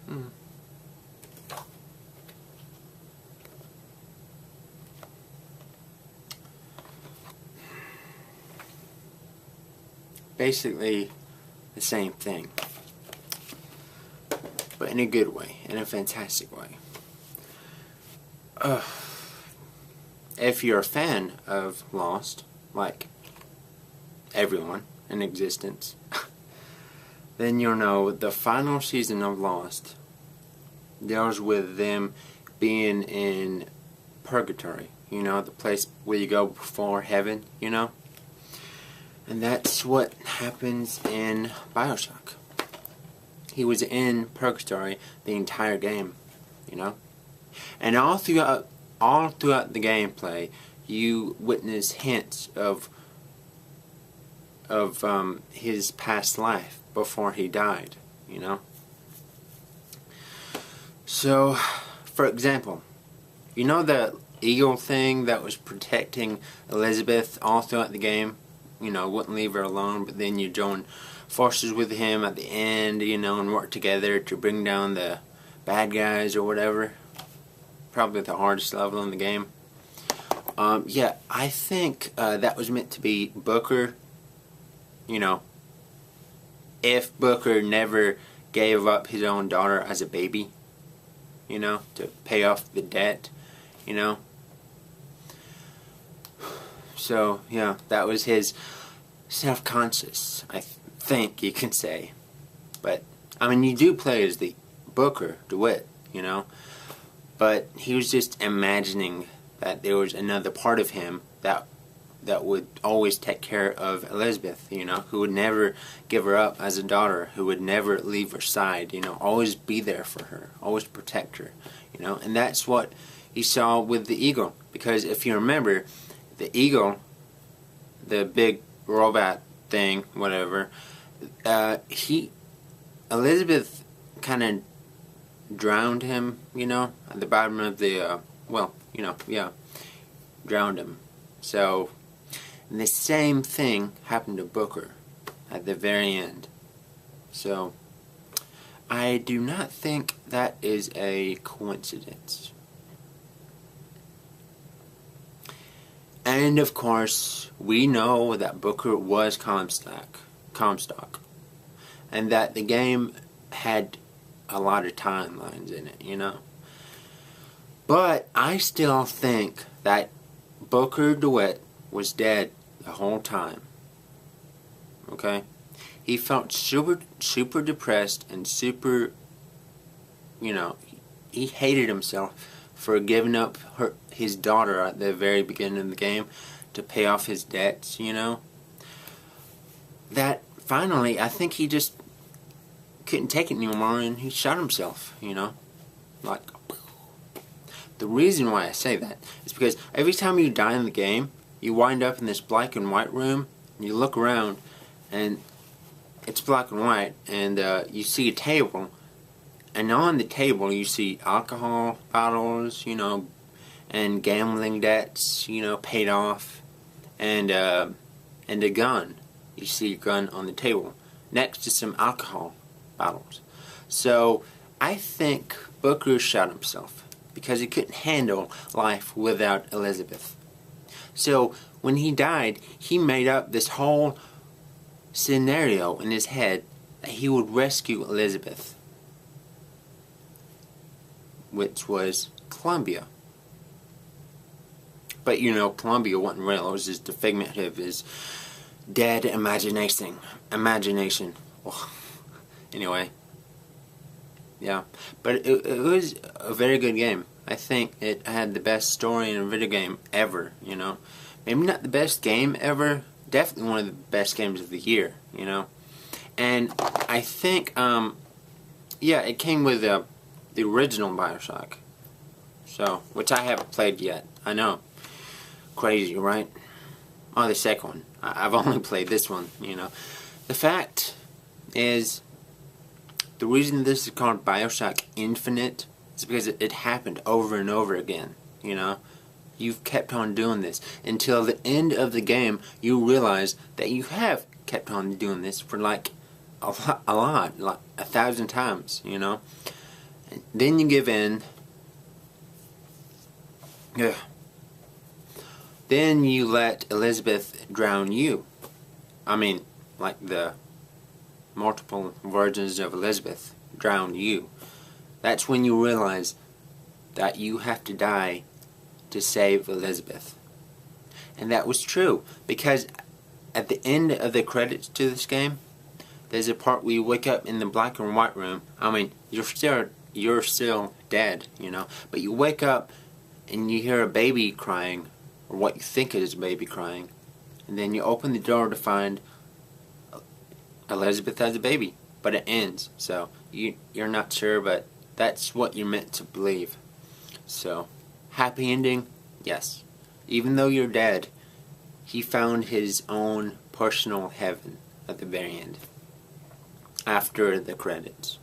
Hmm. Basically the same thing, but in a good way, in a fantastic way. If you're a fan of Lost, like everyone in existence, then you'll know the final season of Lost deals with them being in purgatory, you know, the place where you go before heaven, you know? And that's what happens in Bioshock. He was in purgatory the entire game, you know? And all throughout the gameplay, you witness hints of his past life before he died, you know? So, for example, you know the eagle thing that was protecting Elizabeth all throughout the game? You know, wouldn't leave her alone, but then you join forces with him at the end, you know, and work together to bring down the bad guys or whatever. Probably the hardest level in the game. Yeah, I think that was meant to be Booker. You know, if Booker never gave up his own daughter as a baby, you know, to pay off the debt, you know. So, yeah, that was his self-conscious, I think you can say. But, I mean, you do play as the Booker, DeWitt, you know. But he was just imagining that there was another part of him that would always take care of Elizabeth, you know, who would never give her up as a daughter, who would never leave her side, you know, always be there for her, always protect her, you know. And that's what he saw with the eagle. Because if you remember, the eagle, the big robot thing, whatever, Elizabeth kind of drowned him, you know, at the bottom of the, well, you know, yeah, drowned him. So, and the same thing happened to Booker at the very end. So, I do not think that is a coincidence. And of course, we know that Booker was Comstock, and that the game had a lot of timelines in it, you know. But I still think that Booker DeWitt was dead the whole time. Okay? He felt super depressed and super, you know, he hated himself for giving up his daughter at the very beginning of the game to pay off his debts, you know. That finally, I think he just couldn't take it anymore and he shot himself, you know. Like, the reason why I say that is because every time you die in the game, you wind up in this black and white room, and you look around, and it's black and white, and you see a table, and on the table you see alcohol bottles, you know, and gambling debts, you know, paid off, and a gun. You see a gun on the table next to some alcohol bottles. So I think Booker shot himself because he couldn't handle life without Elizabeth. So when he died, he made up this whole scenario in his head that he would rescue Elizabeth, which was Columbia. But you know, Columbia wasn't real. It was just a figment of his dead imagination. Well, anyway, yeah. But it was a very good game. I think it had the best story in a video game ever, you know. Maybe not the best game ever, definitely one of the best games of the year, you know. And I think, yeah, it came with the original Bioshock. So, which I haven't played yet. I know. Crazy, right? Oh, the second one. I've only played this one, you know. The fact is, the reason this is called Bioshock Infinite is because it happened over and over again, you know. You've kept on doing this until the end of the game. You realize that you have kept on doing this for like a lot, like 1,000 times, you know. And then you give in. Yeah. Then you let Elizabeth drown you. I mean, like the multiple versions of Elizabeth drown you. That's when you realize that you have to die to save Elizabeth. And that was true, because at the end of the credits to this game, there's a part where you wake up in the black and white room. I mean, you're still dead, you know, but you wake up and you hear a baby crying, or what you think is a baby crying, and then you open the door to find Elizabeth has a baby, but it ends, so you're not sure, but that's what you're meant to believe. So, happy ending? Yes. Even though you're dead, he found his own personal heaven at the very end, after the credits.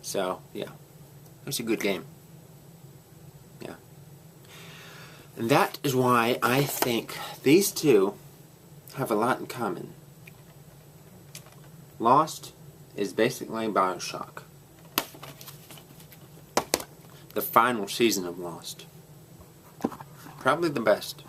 So, yeah, it was a good game. Yeah. And that is why I think these two have a lot in common. Lost is basically Bioshock. The final season of Lost. Probably the best.